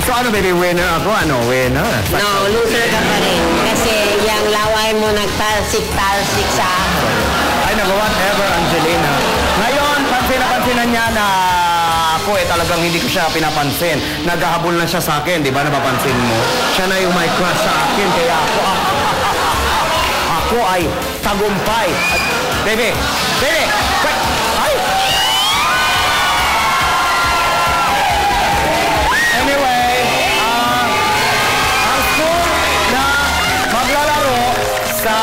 so ano baby, winner ako? Ano, winner? No, loser ka pa rin. Kasi yung laway mo nagtalsik-talsik sa ako. Ay, naku, whatever, Angelina. Ngayon, pansin na niya na ako talagang hindi ko siya pinapansin. Naghahabol na siya sa akin, di ba? Napapansin mo? Siya na yung may crush sa akin, kaya ako ay tagumpay. Baby, wait, ay! Anyway, ang score na maglalaro sa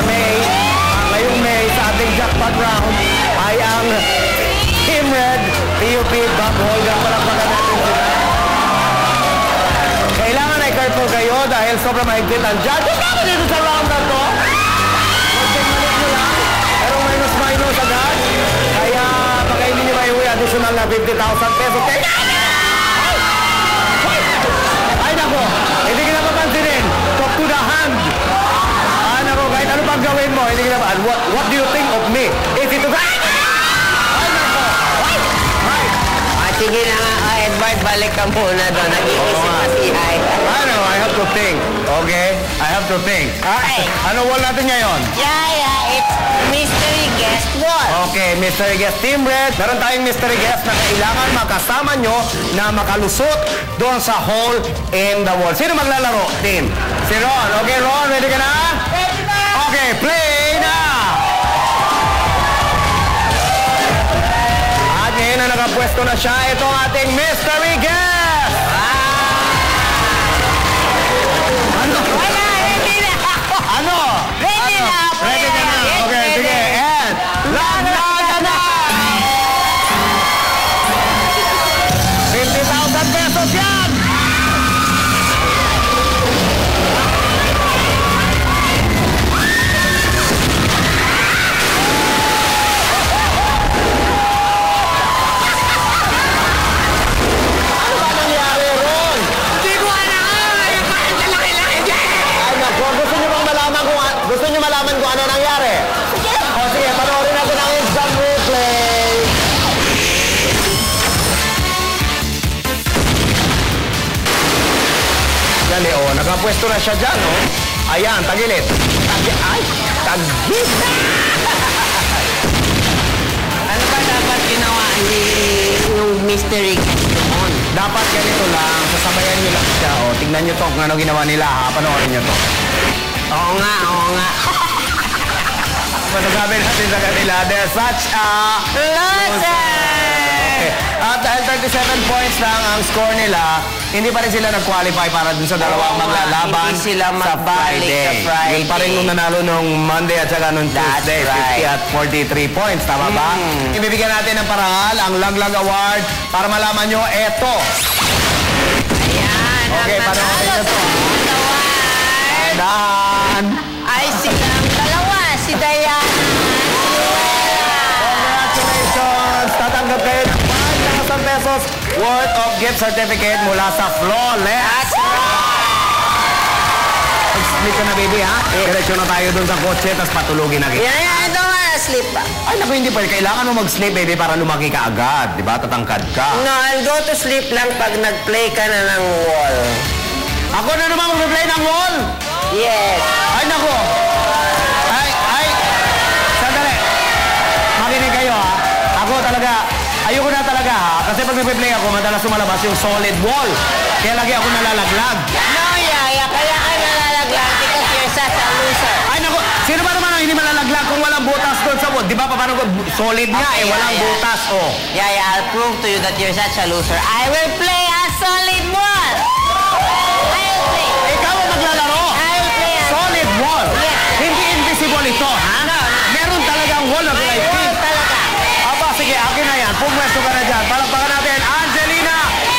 May, ngayong May, sa ating jackpot round, ay ang Team Red, PUP, Bob Holga, palakpakan natin sila. Kailangan ay careful kayo dahil sobrang mahigpit ang judges naman dito sa round na to. Mag-take-malik nyo lang, pero minus agad. Kaya baka hindi nyo maiuwi additional na 50,000 pesos. Ay nako, hindi ka napapansinin. Talk to the hand. Nako, kahit ano pang gawin mo, hindi ka naman. What do you think of me? Is it okay? Ay nako. Sige na nga, Edward, balik ka muna doon. Nag-iisip pa si Ay. I have to think. Okay? I have to think. Okay. Ano wall natin ngayon? Yeah, it's Mystery Guest Wall. Okay, Mystery Guest Team Red. Meron tayong Mystery Guest na kailangan makasama nyo na makalusot doon sa hole in the wall. Sino maglalaro? Team. Si Ron. Okay, Ron, ready ka na? Ready na! Okay, play na! At ngayon na nakapwesto na siya, ito ang ating Mystery Guest! Ano? Wala, ready na! Ano? Ready na! Ready ka na? Okay, sige. And, laglaga na! 50,000 pesos yan! Ano ba nangyari, Ron? Hindi ko alam! Laki-laki dyan! Ay, naku, gusto nyo malaman kung ano nangyari? Sige! O sige, panoorin natin ang instant replay. Yan eh, nakapwesto na siya dyan, no? Ayan, tagilid. Tagilid! Ano ba dapat ginawa ni yung Mystery Guest doon? Dapat ganito lang, sasabayan nyo lang siya. O, tignan nyo to kung ano ginawa nila, ha? Panoorin nyo to. Oo nga. Masasabi natin sa kanila, they're such a Loser! At dahil 37 points lang ang score nila, hindi pa rin sila nag-qualify para dun sa dalawang maglalaban hindi sila sa magbalik sa Friday. Yun pa rin nung nanalo nung Monday at saka nung Tuesday, right. 50 at 43 points, tama ba? Ibibigyan natin ng parangal, ang Laglag Award, para malaman nyo, eto. Ayan, Okay, ang panoorin nyo to. Award Dan! ay silang dalawa, si Diana, si Wella. Congratulations! Tatanggap kayo ng 5,000 pesos worth of gift certificate mula sa Flawless. Split ka na, baby, ha? Diretso na tayo dun sa kotse, tapos patulogin na kita. Yan, ito nga, sleep pa. Ay, naku, hindi pwede. Kailangan mo mag-sleep, baby, para lumaki ka agad. Di ba? Tatangkad ka. No, I'll go to sleep lang pag nag-play ka na ng wall. Ako na naman mag-play ng wall! Yes. Ay, naku! Ay! Sandali! Makinig kayo, ha? Ako talaga, ayoko na talaga, ha? Kasi pag nag-play ako, madalas sumalabas yung solid wall. Kaya lagi ako nalalaglag. No, Yaya, kaya ka nalalaglag because you're such a loser. Ay, naku! Sino ba naman ang hindi malalaglag kung walang butas doon sa wall? Di ba, paano ko? Solid nga, Okay, walang yeah. butas, oh. Yaya, I'll prove to you that you're such a loser. I will play a solid wall. I'll play. Ikaw ang maglalaro. I'll play a Solid wall. Yes. Hindi invisible ito, ha? No. Meron talagang wall na May kulay wall pink. talaga. Aba, sige, akin na yan. Pumwesto ka na dyan. Palakpakan natin, Angelina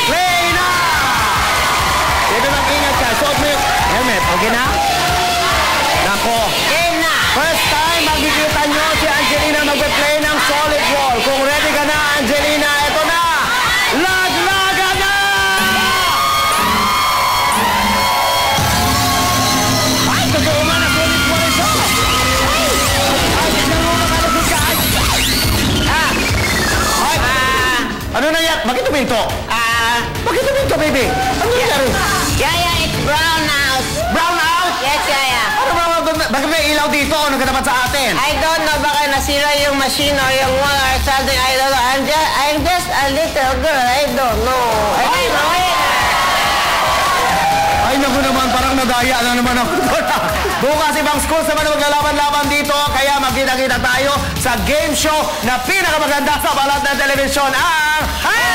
Reyna! Dito lang ingat ka. Suot mo yung helmet. Okay na? Nako. Game na. First time, makikita nyo si Angelina mag-play ng solid wall. Kung ready ka na, Angelina, ito na! Laglaga na! Ay, totoo man na solid wall ito! Ay, tignan mo makalusot ka! Ay! Ay! Ano na yan? Bakit tuminto? Bakit tuminto, baby? Ano nangyari? Yaya, it's brown out. Brown out? Yes, Yaya. Ano ba? Bakit may ilaw dito? Ano ka dapat sa atin? I don't know, baka nasira yung machine or yung wall or something. I don't know. I'm just a little girl. I don't know. I don't know it. Ay, naku naman, parang nadaya na naman ako doon. Bukas ibang schools naman na maglalaban-laban dito. Kaya magkita-kita tayo sa game show na pinakamaganda sa balat ng telebisyon, ang